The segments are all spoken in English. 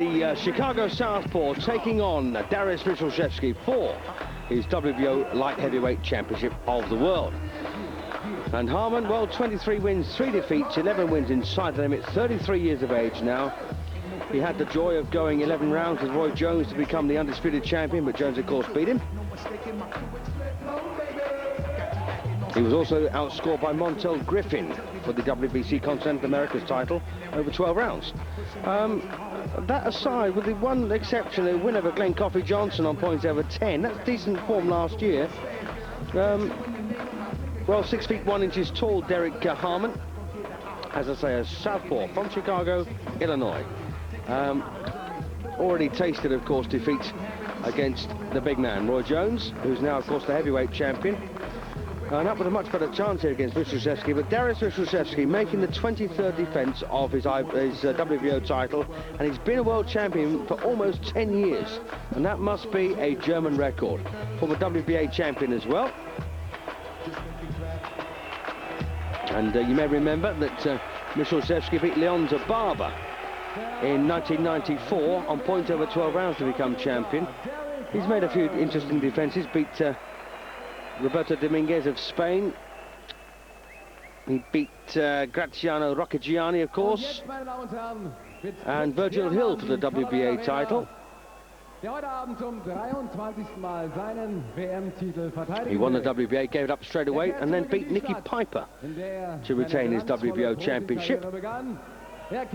The Chicago Southpaw taking on Dariusz Michalczewski for his WBO Light Heavyweight Championship of the World. And Harmon.World, 23 wins, 3 defeats, 11 wins inside the limit, 33 years of age now. He had the joy of going 11 rounds with Roy Jones to become the undisputed champion, but Jones, of course, beat him. He was also outscored by Montel Griffin for the WBC Continental Americas title over 12 rounds. That aside, with the one exception, the win over Glenn Coffey Johnson on points over 10, that's decent form last year. Well, 6 feet 1 inches tall Derrick Harmon, as I say, a southpaw from Chicago, Illinois. Already tasted, of course, defeat against the big man, Roy Jones, who's now, of course, the heavyweight champion. And up with a much better chance here against Michalczewski, but Dariusz Michalczewski making the 23rd defence of his WBO title, and he's been a world champion for almost 10 years, and that must be a German record. Former WBA champion as well. And you may remember that Michalczewski beat Leon Zababa in 1994 on points over 12 rounds to become champion. He's made a few interesting defences, beat Roberto Dominguez of Spain. He beat Graziano Rocchigiani, of course, and Virgil Hill for the WBA title. He won the WBA, gave it up straight away, and then beat Nicky Piper to retain his WBO championship.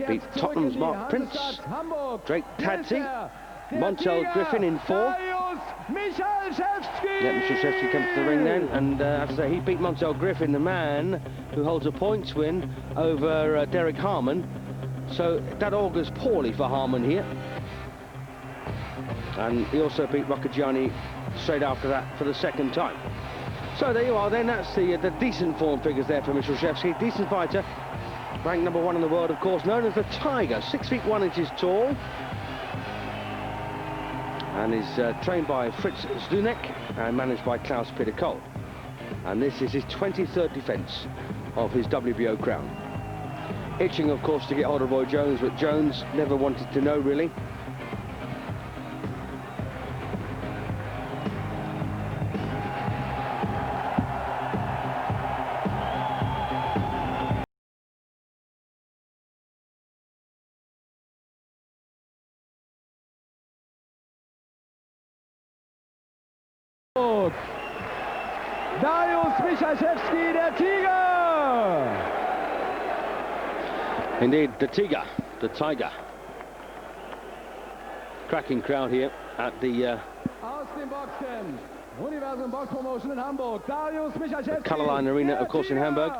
Beat Tottenham's Mark Prince, Drake Tadze, Montel Griffin in 4. Yeah, Michalczewski comes to the ring then, and as I say, he beat Montel Griffin, the man who holds a points win over Derrick Harmon. So that augurs poorly for Harmon here. And he also beat Rocchigiani straight after that for the second time. So there you are then, that's the decent form figures there for Michalczewski. Decent fighter, ranked number 1 in the world, of course, known as the Tiger, 6 feet 1 inches tall. And is trained by Fritz Zdunek and managed by Klaus Peter Kohl. And this is his 23rd defence of his WBO crown. Itching, of course, to get hold of Roy Jones, but Jones never wanted to know, really. Dariusz Michalczewski, der Tiger! Indeed, the Tiger. Cracking crowd here at the Aus dem Boxen, Universum Box Promotion in Hamburg, Dariusz Michalczewski, Color Line Arena, of course, in Hamburg.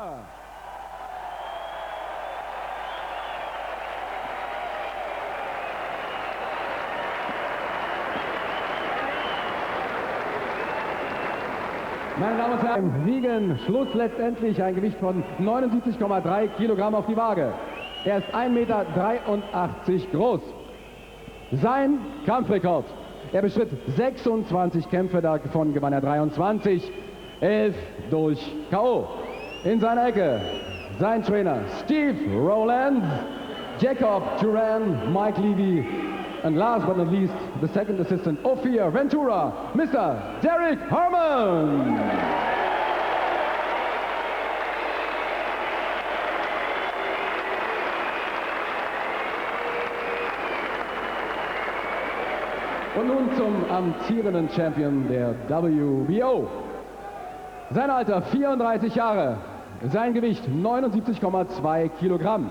Meine Damen und Herren, Wiegen, Schluss letztendlich ein Gewicht von 79,3 Kilogramm auf die Waage. Er ist 1,83 Meter groß. Sein Kampfrekord: er bestritt 26 Kämpfe, davon gewann er 23, 11 durch K.O. In seiner Ecke sein Trainer Steve Rowland, Jacob Duran, Mike Levy, and last but not least, the second assistant, Ophir Ventura, Mr. Derrick Harmon. Und nun zum amtierenden Champion der WBO. Sein Alter 34 Jahre, sein Gewicht 79,2 Kilogramm.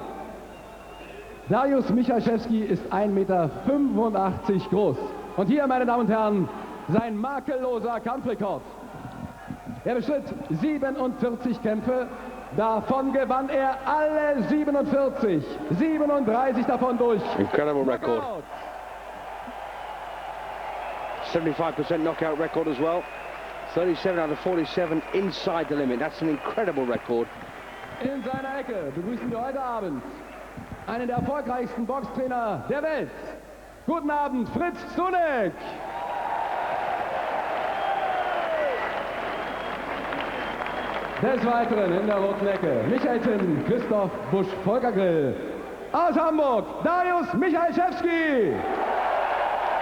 Dariusz Michalczewski ist 1,85 Meter groß. Und hier, meine Damen und Herren, sein makelloser Kampfrekord. Er bestritt 47 Kämpfe, davon gewann er alle 47, 37 davon durch. Incredible record. 75% knockout record as well. 37 out of 47 inside the limit. That's an incredible record. In seiner Ecke begrüßen wir heute Abend einen der erfolgreichsten Boxtrainer der Welt. Guten Abend, Fritz Zdunek. Des Weiteren in der roten Ecke Michael Christoph Busch Volker Grill. aus Hamburg, Dariusz Michalczewski.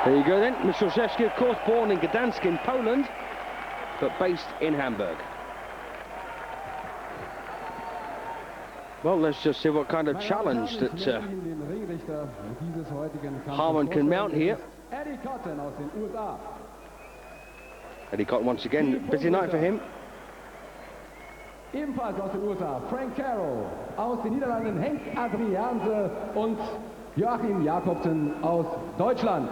There you go then. Michalczewski, of course, born in Gdansk in Poland, but based in Hamburg. Well, let's just see what kind of challenge that Harmon can mount here. Eddie Cotton once again, busy night for him. Ebenfalls aus den USA, Frank Carroll, aus den Niederlanden Henk Adriaanse und Joachim Jakobsen aus Deutschland.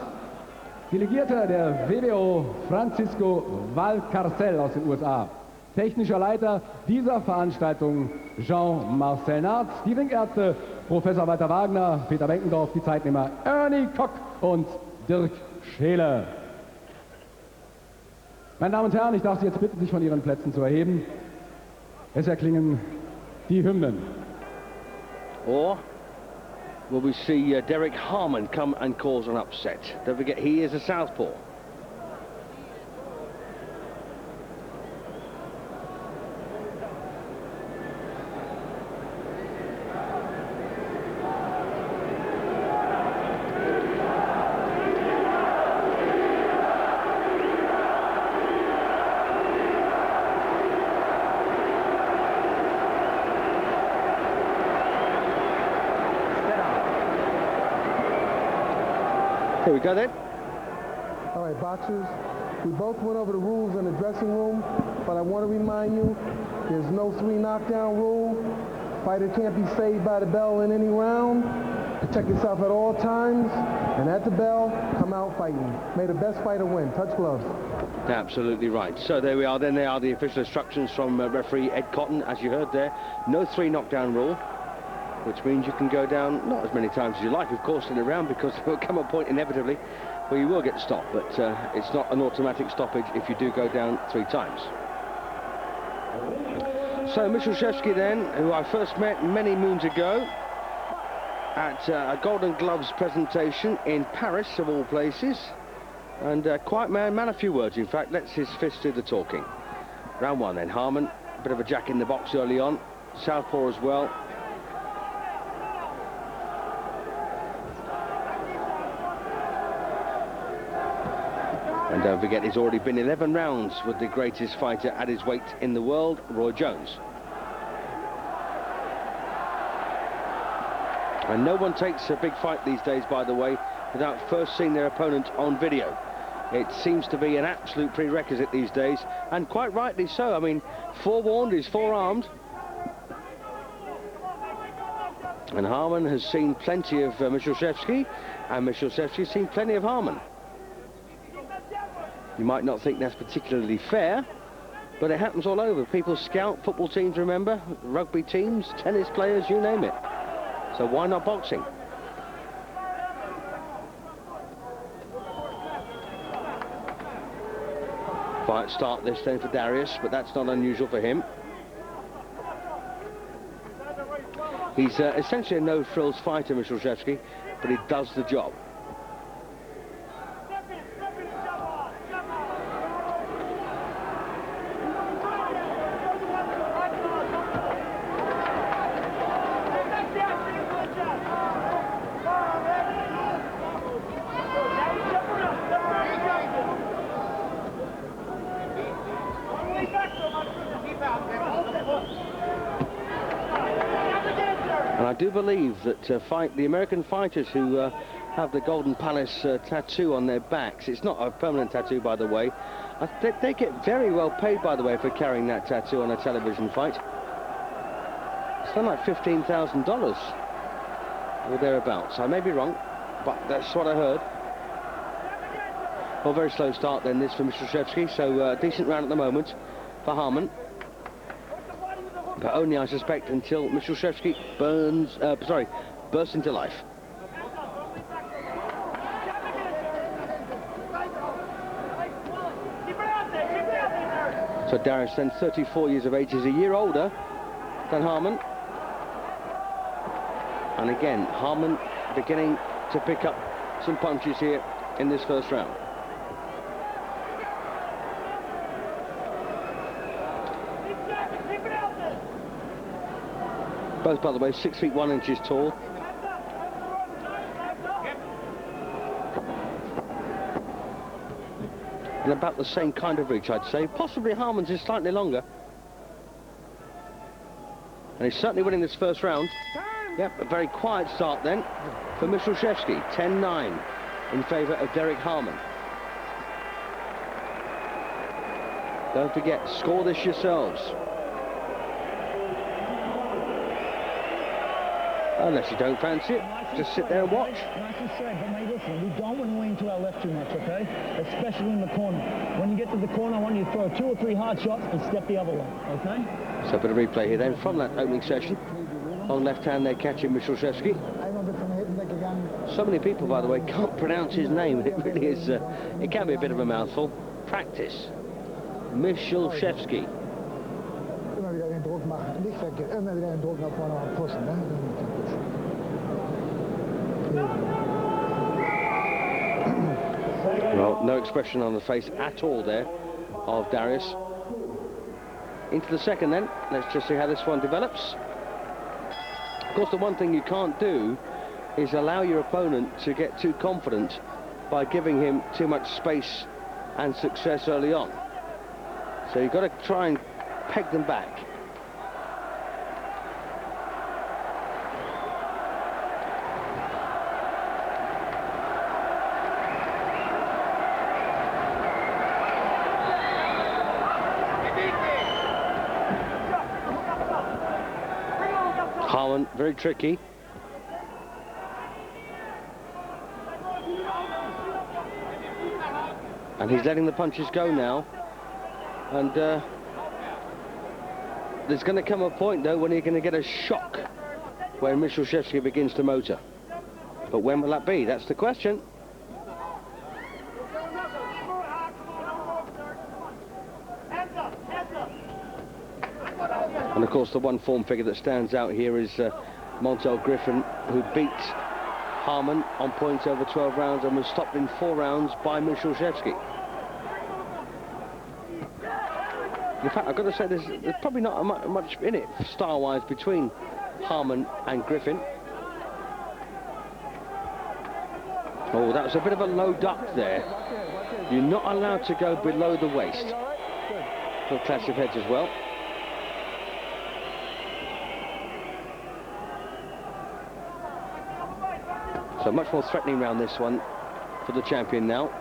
Delegierter der WBO Francisco Valcarcel aus den USA. Technischer Leiter dieser Veranstaltung Jean-Marcel Naertz. Die Ringärzte Professor Walter Wagner, Peter Benkendorf, die Zeitnehmer Ernie Kock und Dirk Scheele. Meine Damen und Herren, ich darf Sie jetzt bitten, sich von Ihren Plätzen zu erheben. Es erklingen die Hymnen. Or will we see Derrick Harmon come and cause an upset? Don't forget, he is a southpaw. Here we go then. All right, boxers, we both went over the rules in the dressing room, but I want to remind you, there's no 3 knockdown rule. Fighter can't be saved by the bell in any round. Protect yourself at all times, and at the bell, come out fighting. May the best fighter win. Touch gloves. Absolutely right. So there we are. Then they are the official instructions from referee Ed Cotton, as you heard there. No 3 knockdown rule, which means you can go down not as many times as you like, of course, in a round, because there will come a point inevitably where you will get stopped, but it's not an automatic stoppage if you do go down 3 times. So Michalczewski then, who I first met many moons ago at a Golden Gloves presentation in Paris, of all places, and quiet man a few words, in fact, lets his fist do the talking. Round 1 then. Harmon, a bit of a jack in the box early on, southpaw as well. And don't forget, he's already been 11 rounds with the greatest fighter at his weight in the world, Roy Jones. And no one takes a big fight these days, by the way, without first seeing their opponent on video. It seems to be an absolute prerequisite these days, and quite rightly so. I mean, forewarned is forearmed. And Harmon has seen plenty of Michalczewski, and Michalczewski's seen plenty of Harmon. You might not think that's particularly fair, but it happens all over. People scout, football teams, remember, rugby teams, tennis players, you name it. So why not boxing? Quiet start this then for Dariusz, but that's not unusual for him. He's essentially a no-frills fighter, Michalczewski, but he does the job. And I do believe that the American fighters who have the Golden Palace tattoo on their backs, it's not a permanent tattoo, by the way, they get very well paid, by the way, for carrying that tattoo on a television fight. It's something like $15,000 or thereabouts. I may be wrong, but that's what I heard. Well, very slow start then this for Michalczewski, so decent round at the moment for Harmon. But only, I suspect, until Michalczewski bursts into life. So Dariusz, then 34 years of age, is a year older than Harmon. And again, Harmon beginning to pick up some punches here in this first round. Both, by the way, 6 feet 1 inches tall. And about the same kind of reach, I'd say. Possibly Harmon's is slightly longer. And he's certainly winning this first round. Yep, a very quiet start then for Michalczewski. 10-9 in favour of Derrick Harmon. Don't forget, score this yourselves. Unless you don't fancy it, just sit there and watch. Like you said, but mate, listen, we don't want to lean to our left too much, okay? Especially in the corner. When you get to the corner, I want you to throw 2 or 3 hard shots and step the other way, okay? So a bit of replay here then from that opening session. On left hand there catching Michalczewski. So many people, by the way, can't pronounce his name. It really is, it can be a bit of a mouthful. Practice. Michalczewski. Well, no expression on the face at all there of Dariusz. Into the second then. Let's just see how this one develops. Of course, the one thing you can't do is allow your opponent to get too confident by giving him too much space and success early on. So you've got to try and peg them back. Harmon, very tricky. And he's letting the punches go now. And there's going to come a point, though, when you're going to get a shock when Michalczewski begins to motor. But when will that be? That's the question. And, of course, the one form figure that stands out here is Montel Griffin, who beat Harmon on points over 12 rounds and was stopped in 4 rounds by Michalczewski. In fact, I've got to say there's probably not much in it style-wise between Harmon and Griffin. Oh, that was a bit of a low duck there. You're not allowed to go below the waist for clash of heads as well. So much more threatening round this one for the champion now.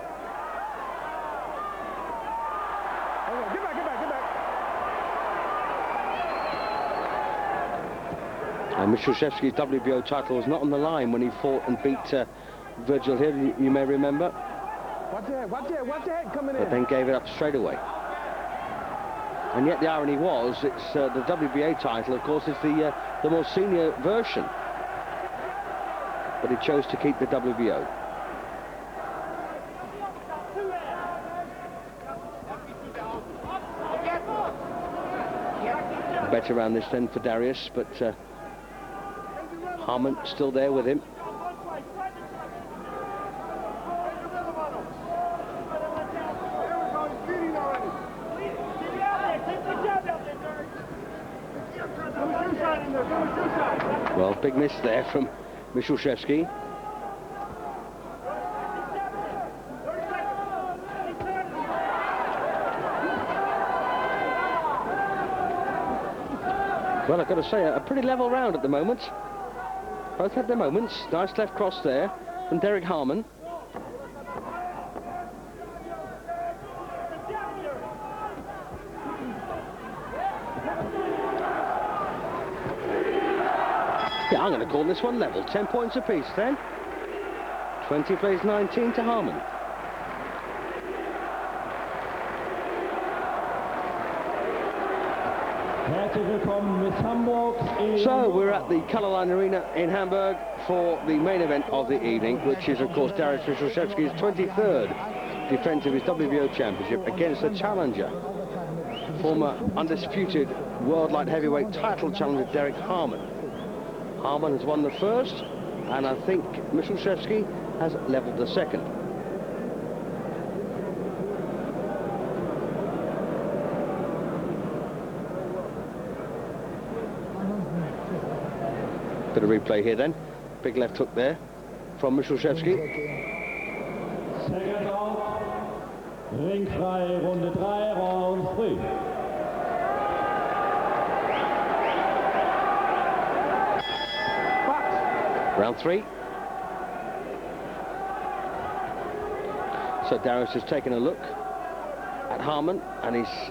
And Michalczewski's WBO title was not on the line when he fought and beat Virgil Hill, you may remember. Watch your head coming in. But then gave it up straight away. And yet the irony was, it's the WBA title, of course, is the more senior version. But he chose to keep the WBO. Better around this then for Dariusz, but Harmon still there with him. Well, big miss there from Michalczewski. Well, I've got to say, a pretty level round at the moment. Both had their moments. Nice left cross there from Derrick Harmon. Yeah, I'm going to call this one level. 10 points apiece then. 20 plays 19 to Harmon. So we're at the Colorline Arena in Hamburg for the main event of the evening, which is, of course, Dariusz Michalczewski's 23rd defence of his WBO championship against the challenger, former undisputed world light heavyweight title challenger Derrick Harmon. Harmon has won the first, and I think Michalczewski has levelled the second. Bit of replay here then. Big left hook there from Michalczewski. Ringfrei, Runde 3, Round 3. Round 3. So Dariusz has taken a look at Harmon and he's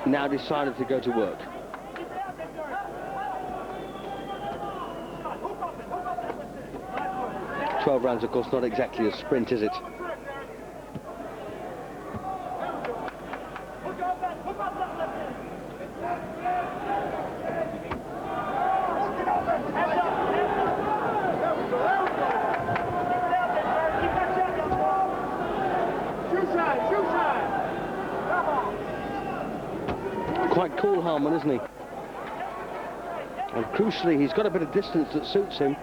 now decided to go to work. "12 rounds, of course, not exactly a sprint, is it?" Quite cool, Harmon, isn't he? And crucially, he's got a bit of distance that suits him.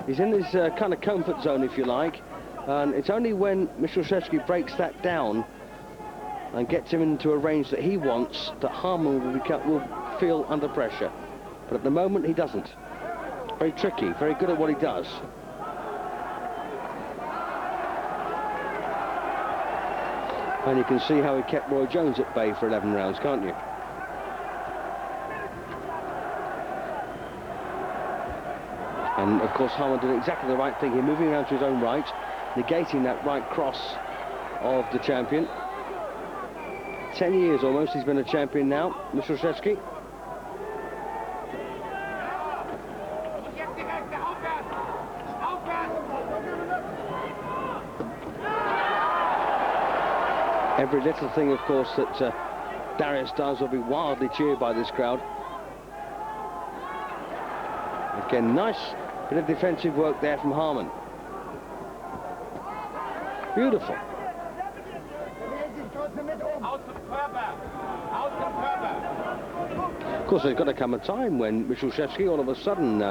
He's in his kind of comfort zone, if you like, and it's only when Michalczewski breaks that down and gets him into a range that he wants that Harmon will feel under pressure. But at the moment, he doesn't. Very tricky, very good at what he does. And you can see how he kept Roy Jones at bay for 11 rounds, can't you? And of course Harmon did exactly the right thing here, moving around to his own right, negating that right cross of the champion. 10 years almost he's been a champion now, Michalczewski. Every little thing, of course, that Dariusz does will be wildly cheered by this crowd. Again, nice bit of defensive work there from Harmon. Beautiful. Of course, there's got to come a time when Michalczewski all of a sudden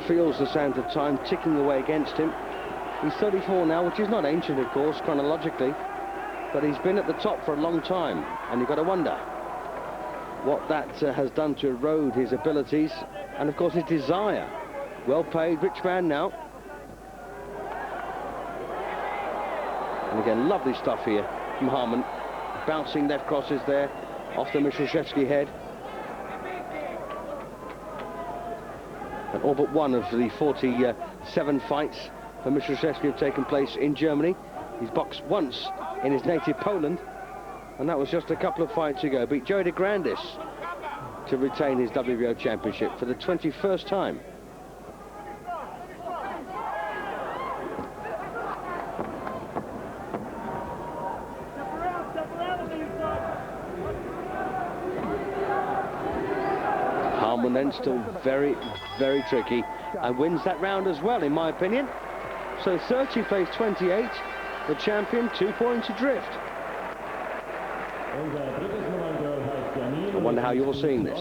feels the sands of time ticking away against him. He's 34 now, which is not ancient, of course, chronologically, but he's been at the top for a long time, and you've got to wonder what that has done to erode his abilities and, of course, his desire. Well-paid, rich man now. And again, lovely stuff here from Harmon. Bouncing left crosses there off the Michalczewski head. And all but one of the 47 fights for Michalczewski have taken place in Germany. He's boxed once in his native Poland, and that was just a couple of fights ago. Beat Joey de Grandis to retain his WBO championship for the 21st time. Harmon then still very, very tricky, and wins that round as well, in my opinion. So 30 plays 28, the champion 2 points adrift. I wonder how you're seeing this.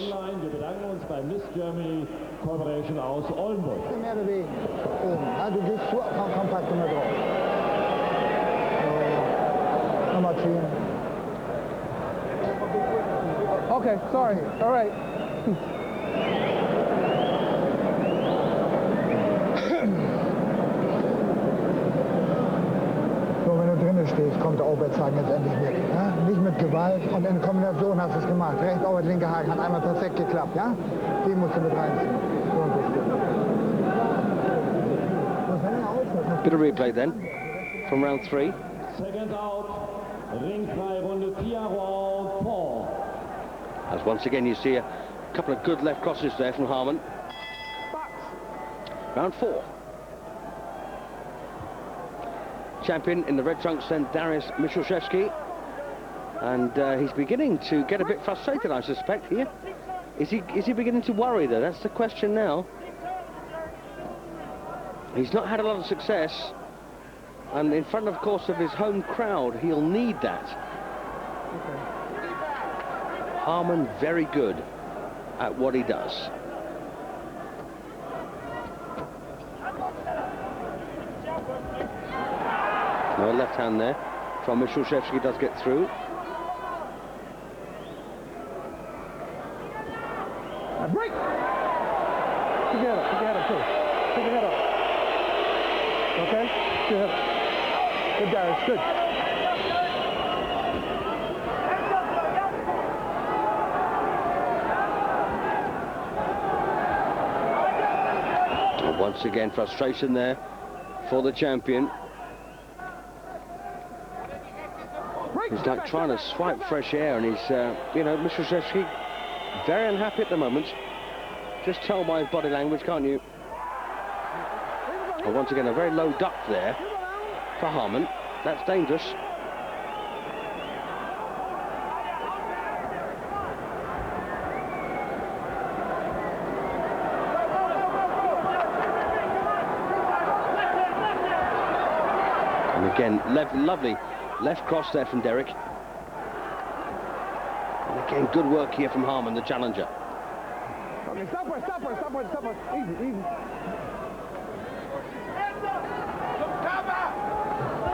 Okay, sorry. All right. So, wenn du drinnen stehst, kommt der Aufwärtshaken jetzt endlich weg. Ja? Nicht mit Gewalt und in Kombination hast du es gemacht. Rechts Aufwärts, linker Haken hat einmal perfekt geklappt. Ja? Den musst du mit reinziehen. So und so. Bit of replay then from round 3. Second out, ringfrei, Runde 4, Round 4. As once again you see a couple of good left crosses there from Harmon. Round 4. Champion in the red trunks then, Dariusz Michalczewski. And he's beginning to get a bit frustrated, I suspect, here. Is he beginning to worry, though? That's the question now. He's not had a lot of success. And in front, of course, of his home crowd, he'll need that. Harmon very good at what he does. No left hand there from Michalczewski, does get through. Break! Pick your head up, too. Pick your head up. Okay? Pick your head up. Good, Dariusz, good. Once again, frustration there for the champion. He's like trying to swipe fresh air, and he's, you know, Michalczewski very unhappy at the moment. Just tell by his body language, can't you? But once again, a very low duck there for Harmon. That's dangerous. And again, lovely left cross there from Derrick. And again, good work here from Harmon, the challenger. Okay, stop her. Easy.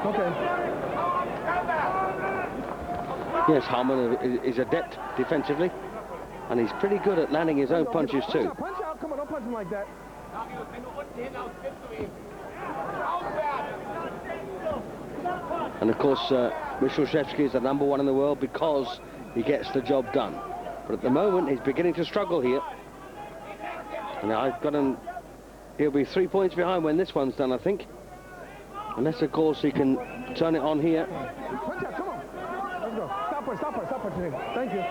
Okay. Yes, Harmon is adept defensively, and he's pretty good at landing his own punches too. Punch out. Come on, don't punch him like that. And of course, Michalczewski is the #1 in the world because he gets the job done. But at the moment, he's beginning to struggle here. And I've got him. He'll be 3 points behind when this one's done, I think. Unless, of course, he can turn it on here. Punch out, come on. Let's go. Stop her. Thank you.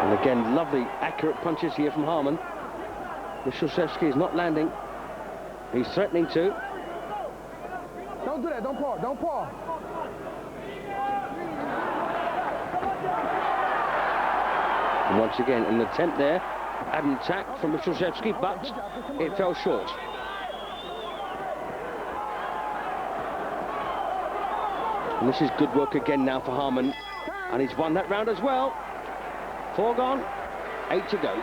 And again, lovely, accurate punches here from Harmon. Michalczewski is not landing. He's threatening to. Don't do that. Don't paw. And once again, an attempt there at an attack from Michalczewski, but it fell short. And this is good work again now for Harmon. And he's won that round as well. 4 gone, 8 to go.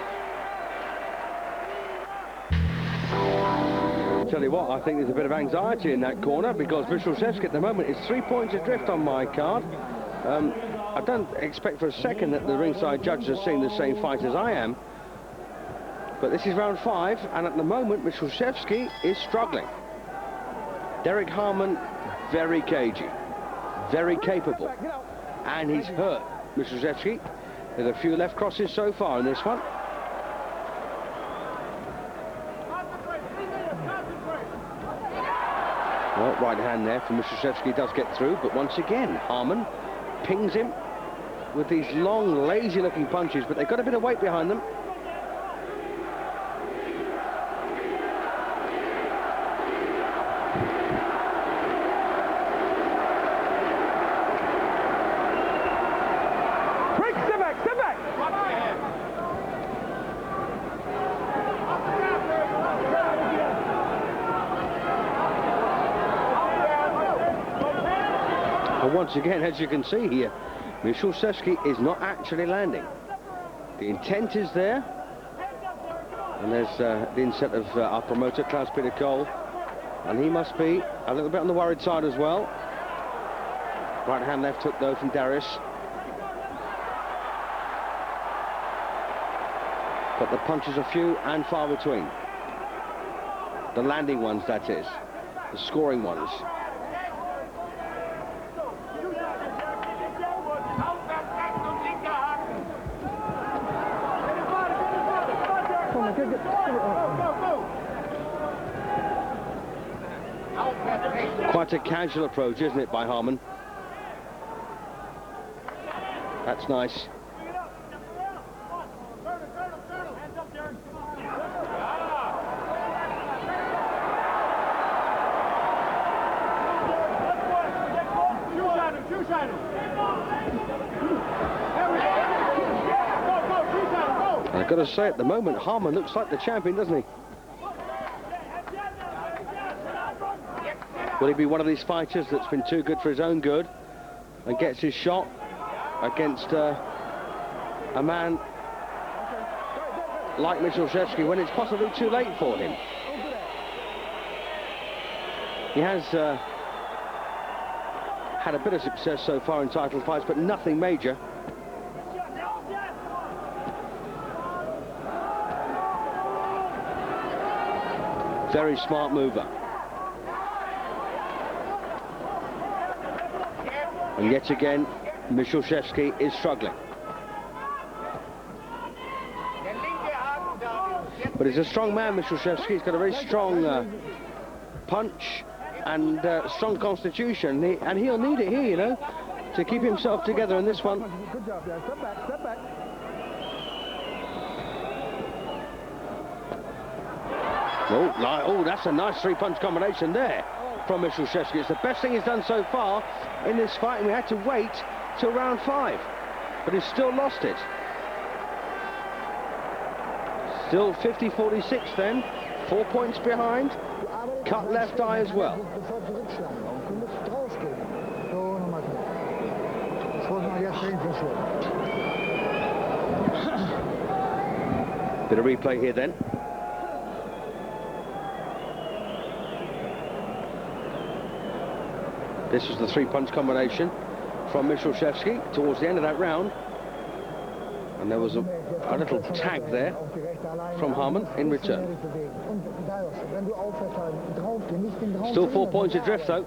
Tell you what, I think there's a bit of anxiety in that corner because Michalczewski at the moment is 3 points adrift on my card. I don't expect for a second that the ringside judges are seeing the same fight as I am. But this is round 5, and at the moment Michalczewski is struggling. Derrick Harmon, very cagey, very capable, and he's hurt Michalczewski with a few left crosses so far in this one. Well, right hand there for Michalczewski does get through, but once again, Harmon pings him with these long, lazy-looking punches, but they've got a bit of weight behind them. Step back. And once again, as you can see here, Michalczewski is not actually landing. The intent is there. And there's the inset of our promoter, Klaus-Peter Cole. And he must be a little bit on the worried side as well. Right hand, left hook, though, from Dariusz. But the punches are few and far between. The landing ones, that is. The scoring ones. Quite a casual approach, isn't it, by Harmon? That's nice. I've got to say, at the moment, Harmon looks like the champion, doesn't he? Will he be one of these fighters that's been too good for his own good and gets his shot against a man like Michalczewski when it's possibly too late for him? He has had a bit of success so far in title fights, but nothing major. Very smart mover. And yet again, Michalczewski is struggling. But he's a strong man, Michalczewski. He's got a very strong punch and strong constitution, and he'll need it here, you know, to keep himself together in this one. Good job, guys. Step back, step back. Oh, that's a nice three-punch combination there from Michalczewski. It's the best thing he's done so far in this fight, and we had to wait till round 5. But he's still lost it. Still 50-46 then. 4 points behind. Cut left eye as well. Bit of replay here then. This was the three-punch combination from Michalczewski towards the end of that round. And there was a little tag there from Harmon in return. Still 4 points adrift though.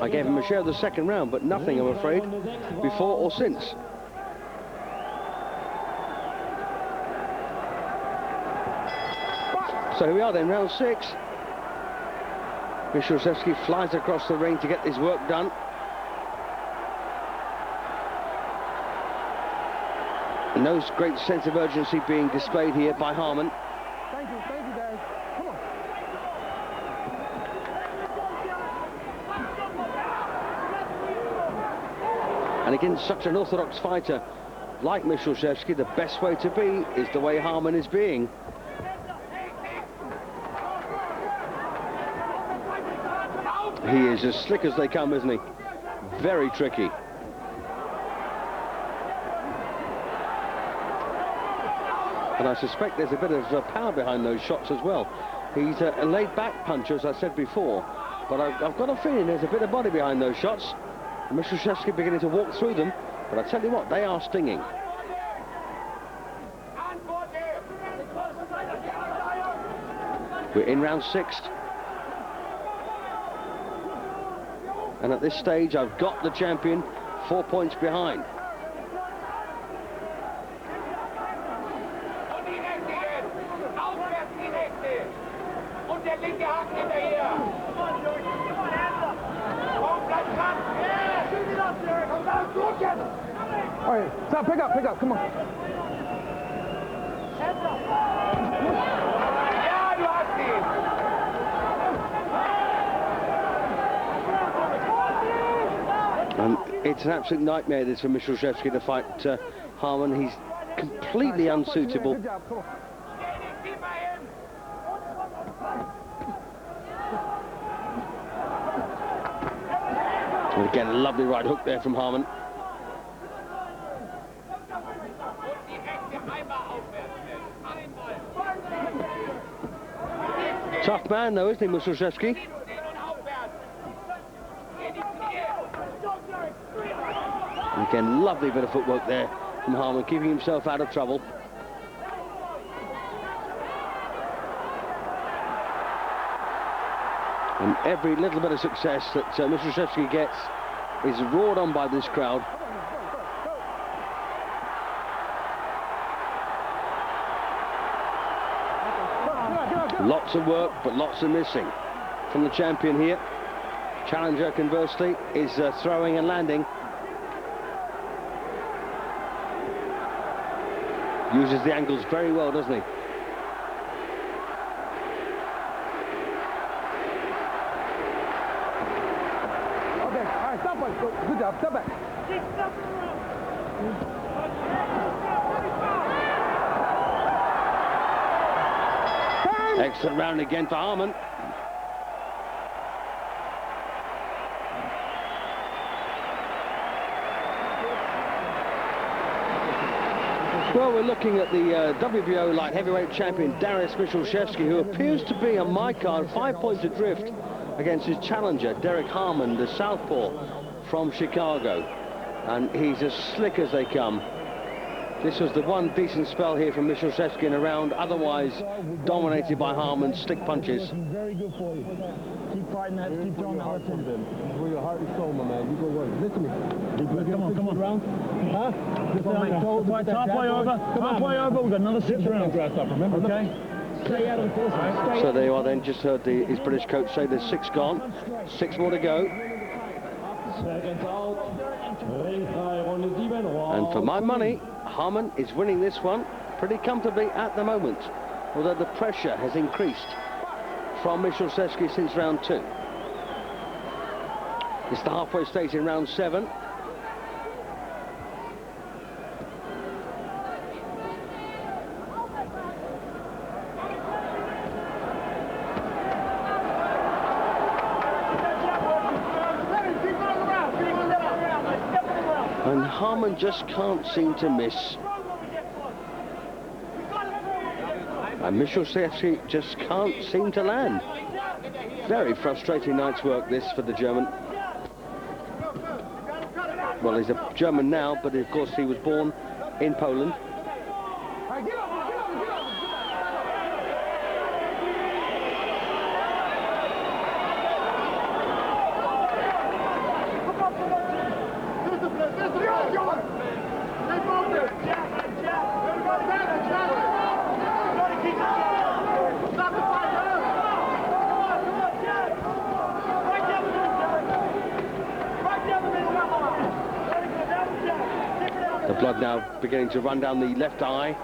I gave him a share of the second round, but nothing, I'm afraid, before or since. So here we are then, round 6. Michalczewski flies across the ring to get his work done. No great sense of urgency being displayed here by Harmon. Thank you, guys. Come on. And against such an orthodox fighter like Michalczewski, the best way to be is the way Harmon is being. He is as slick as they come, isn't he? Very tricky. And I suspect there's a bit of power behind those shots as well. He's a laid-back puncher, as I said before, but I've got a feeling there's a bit of body behind those shots. Michalczewski beginning to walk through them, but I tell you what, they are stinging. We're in round 6. And at this stage, I've got the champion 4 points behind. All right, stop, pick up, come on. And it's an absolute nightmare this for Michalczewski to fight Harmon. He's completely unsuitable. Good job, come on. And again, a lovely right hook there from Harmon. Tough man though, isn't he, Michalczewski? And again, lovely bit of footwork there from Harmon, keeping himself out of trouble. And every little bit of success that Michalczewski gets is roared on by this crowd. Lots of work, but lots of missing from the champion here. Challenger, conversely, is throwing and landing. Uses the angles very well, doesn't he? Okay, all right, stop it. Good job, step back. Excellent round again for Harmon. Well, we're looking at the WBO light heavyweight champion Dariusz Michalczewski, who appears to be on my card 5 points adrift against his challenger Derrick Harmon, the southpaw from Chicago, and he's as slick as they come. This was the one decent spell here from Michalczewski in a round, otherwise dominated by Harmon's stick punches. Very good for you. Keep fighting that, keep throwing that left hand. For your heart and soul, my man. You go work. Listen to me. Come on, come on. Round. Huh? The fight's halfway over. Halfway over. We've got another 6 rounds. Okay? Stay out of the force. So there you are then, just heard his British coach say there's 6 gone, 6 more to go. Seconds out. Ring frei, Runde 7. And for my money, Harmon is winning this one pretty comfortably at the moment, although the pressure has increased from Michalczewski since round 2. It's the halfway stage in round 7. And Harmon just can't seem to miss. And Michalczewski just can't seem to land. Very frustrating night's work this for the German. Well, he's a German now, but of course he was born in Poland. The blood now beginning to run down the left eye,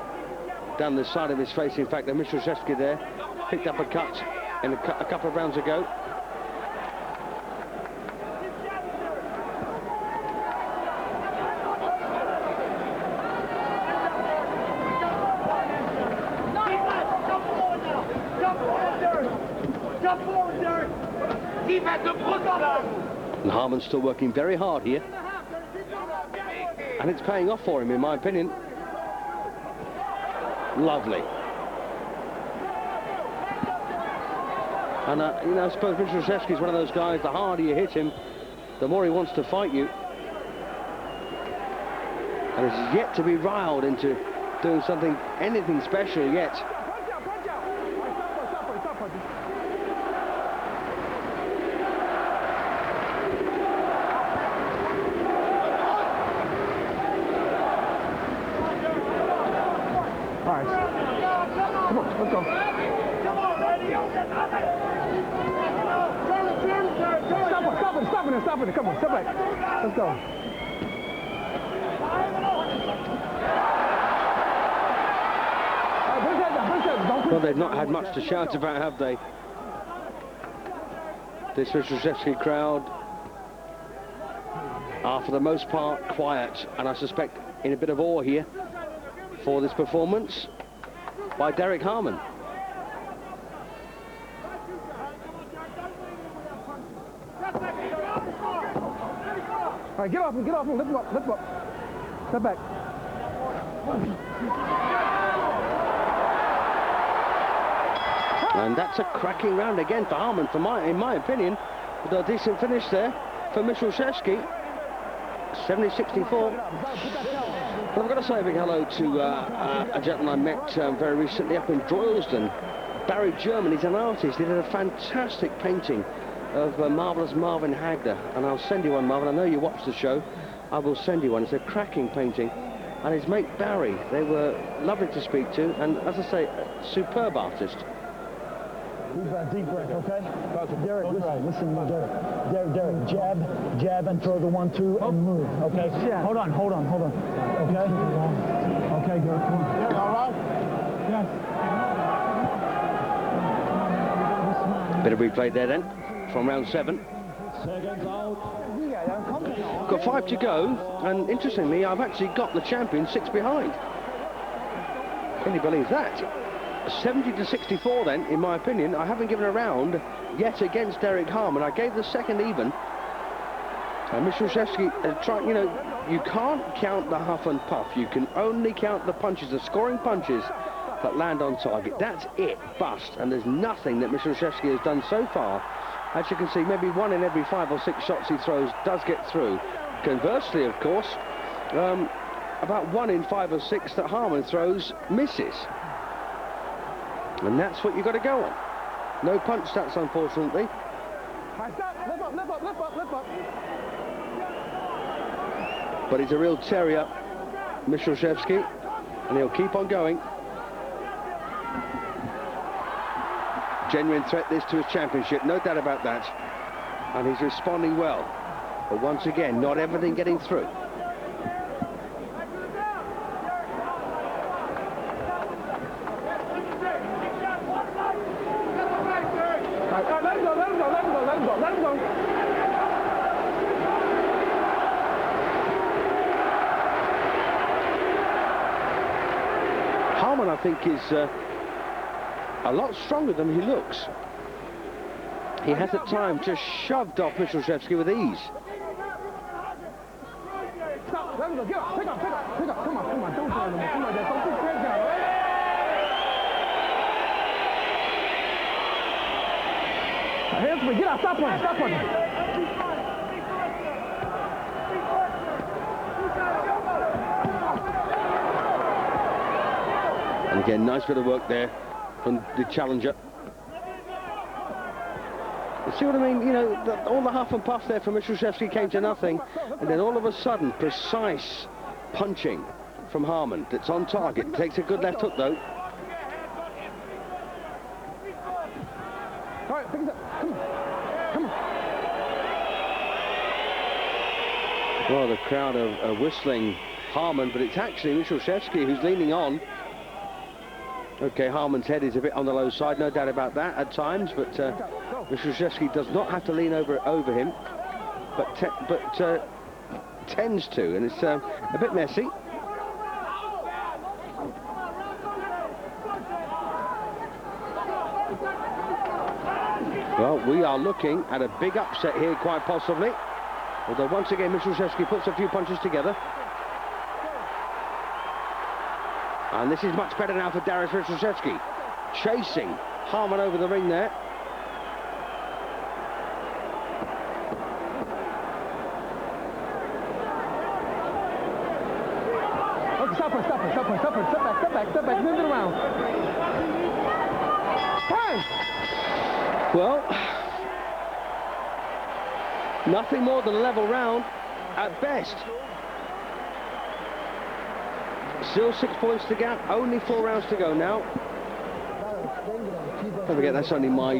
down the side of his face. In fact, the Michalczewski there picked up a cut in a couple of rounds ago. And Harmon's still working very hard here. And it's paying off for him, in my opinion. Lovely. And, you know, I suppose Michalczewski is one of those guys, the harder you hit him, the more he wants to fight you. And is yet to be riled into doing something, anything special yet. Stop it, come on, step back. Let's go. Well, they've not had much to shout about, have they? This Michalczewski crowd are, for the most part, quiet, and I suspect in a bit of awe here for this performance by Derrick Harmon. All right, get off him, lift him up, Step back. And that's a cracking round again for Harmon, in my opinion, with a decent finish there for Michalczewski. 70-64. Well, I've got to say a big hello to a gentleman I met very recently up in Droylsden, Barry German. He's an artist. He did a fantastic painting of marvellous Marvin Hagner, and I'll send you one, Marvin. I know you watch the show. I will send you one. It's a cracking painting. And his mate Barry, they were lovely to speak to, and as I say, a superb artist. Deep breath, okay? Derrick, listen, Derrick, jab, and throw the 1-2 and move, okay? Yeah. Hold on, okay? Okay, Derrick, come on. Yeah, all right? Yes. Bit of replay there then, from round 7. Seconds out. Got 5 to go, and interestingly, I've actually got the champion 6 behind. Can you believe that? 70-64 then, in my opinion. I haven't given a round yet against Derrick Harmon. I gave the second even. And Michalczewski tried, you know, you can't count the huff and puff. You can only count the punches, the scoring punches that land on target. That's it, bust. And there's nothing that Michalczewski has done so far. As you can see, maybe 1 in every 5 or 6 shots he throws does get through. Conversely, of course, about 1 in 5 or 6 that Harmon throws misses. And that's what you've got to go on. No punch stats, unfortunately. But he's a real terrier, Michalczewski, and he'll keep on going. Genuine threat this to his championship, no doubt about that. And he's responding well. But once again, not everything getting through. Let him go. Harmon, I think, is a lot stronger than he looks. He has at times just shoved off Michalczewski with ease. Stop, let him go, get up, pick up. Come on, don't try anymore. Come on, don't put your head down, right? Hands free, get out, stop punching. And again, nice bit of work there from the challenger. You see what I mean? You know, all the huff and puff there from Michalczewski came to nothing, and then all of a sudden, precise punching from Harmon that's on target. Takes a good left hook, though. All right, pick it up. Come on. Well, the crowd are whistling Harmon, but it's actually Michalczewski who's leaning on. Okay, Harmon's head is a bit on the low side, no doubt about that at times, but Michalczewski does not have to lean over him, but tends to, and it's a bit messy. Well, we are looking at a big upset here, quite possibly. Although, once again, Michalczewski puts a few punches together. And this is much better now for Dariusz Michalczewski. Chasing Harmon over the ring there. Okay, stop back, move it around. Time! Well, nothing more than a level round at best. Still 6 points to gap, only 4 rounds to go now. Don't forget, that's only my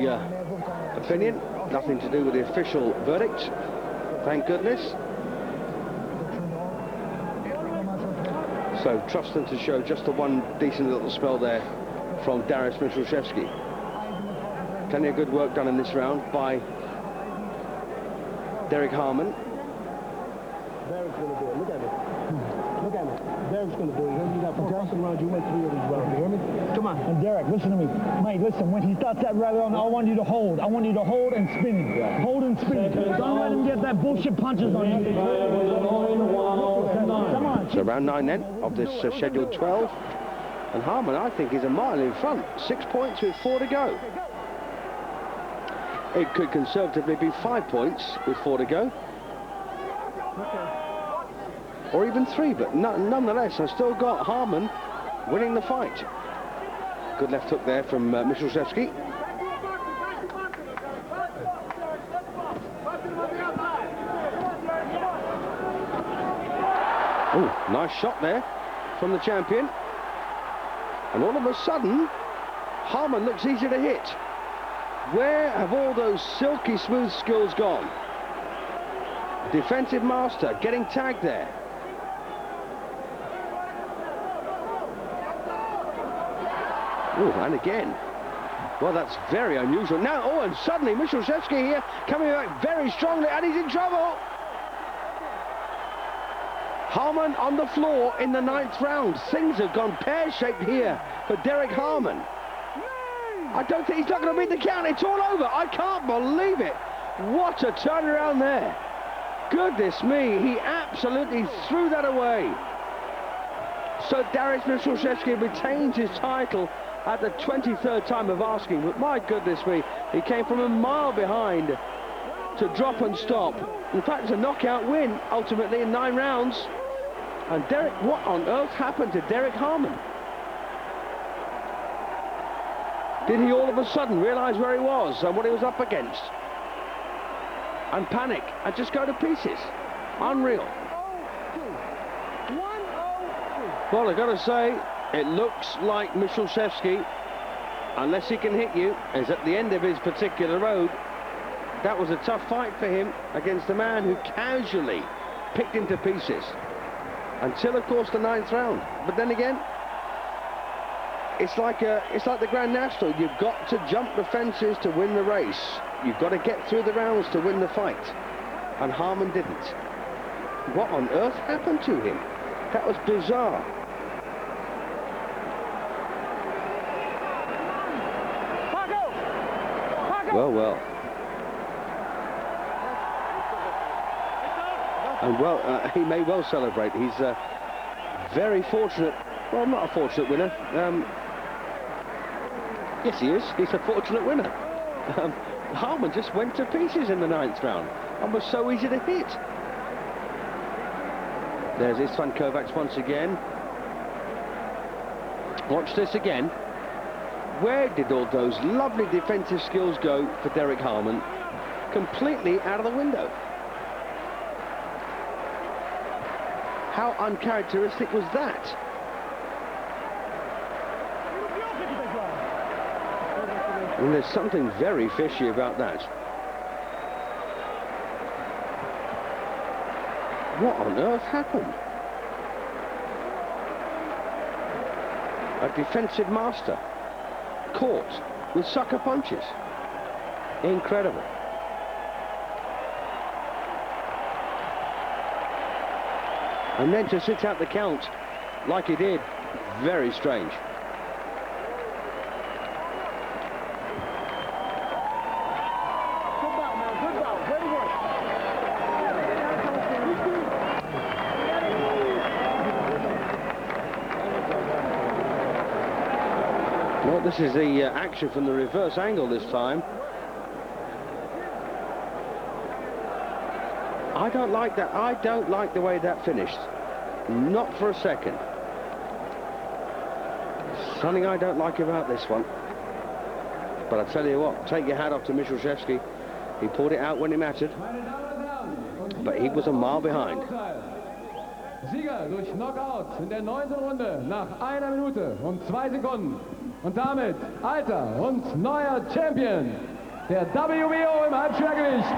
opinion. Nothing to do with the official verdict. Thank goodness. So trust them to show just the one decent little spell there from Dariusz Michalczewski. Plenty of good work done in this round by Derrick Harmon. Derrick's going to do it. Look at me. Derrick's going to do it. You got 4 rounds. You went 3 of these rounds. You hear me? Come on. And Derrick, listen to me. Mate, listen, when he starts that right on, I want you to hold. I want you to hold and spin him. Yeah. Hold and spin him. Don't let him get that bullshit punches on you. Come on. So round 9 then of this scheduled 12. And Harmon, I think, is a mile in front. 6 points with 4 to go. It could conservatively be 5 points with 4 to go. Or even 3, but nonetheless, I've still got Harmon winning the fight. Good left hook there from Michalczewski. Oh, nice shot there from the champion. And all of a sudden, Harmon looks easy to hit. Where have all those silky smooth skills gone? Defensive master getting tagged there. Oh, and again. Well, that's very unusual. Now, oh, and suddenly Michalczewski here coming back very strongly, and he's in trouble. Harmon on the floor in the 9th round. Things have gone pear-shaped here for Derrick Harmon. I don't think he's not going to beat the count. It's all over. I can't believe it. What a turnaround there. Goodness me, he absolutely threw that away. So Dariusz Michalczewski retains his title at the 23rd time of asking. But my goodness me, he came from a mile behind to drop and stop. In fact, it's a knockout win, ultimately, in 9 rounds. And Derrick, what on earth happened to Derrick Harmon? Did he all of a sudden realise where he was and what he was up against? And panic and just go to pieces? Unreal. Well, I've got to say, it looks like Michalczewski, unless he can hit you, is at the end of his particular road. That was a tough fight for him against a man who casually picked him to pieces. Until, of course, the 9th round. But then again, it's like the Grand National. You've got to jump the fences to win the race. You've got to get through the rounds to win the fight. And Harmon didn't. What on earth happened to him? That was bizarre. Well, well. And well, he may well celebrate. He's very fortunate. Well, not a fortunate winner. Yes, he is. He's a fortunate winner. Harmon just went to pieces in the 9th round and was so easy to hit. There's Istvan Kovacs once again. Watch this again. Where did all those lovely defensive skills go for Derrick Harmon? Completely out of the window. How uncharacteristic was that? And there's something very fishy about that. What on earth happened? A defensive master caught with sucker punches. Incredible. And then to sit out the count like he did, very strange. Well, this is the action from the reverse angle this time. I don't like that. I don't like the way that finished. Not for a second. Something I don't like about this one. But I tell you what, take your hat off to Michalczewski. He pulled it out when it mattered. But he was a mile behind. Sieger durch Knockout in der 9. Runde nach 1 Minute und 2 Sekunden. Und damit alter und neuer Champion der WBO im Halbschwergewicht,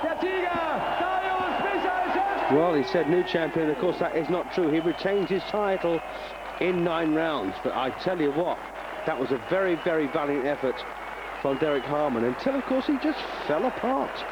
der Tiger, Dariusz Michalczewski. Well, he said new champion. Of course, that is not true. He retained his title in 9 rounds. But I tell you what, that was a very, very valiant effort from Derrick Harmon until, of course, he just fell apart.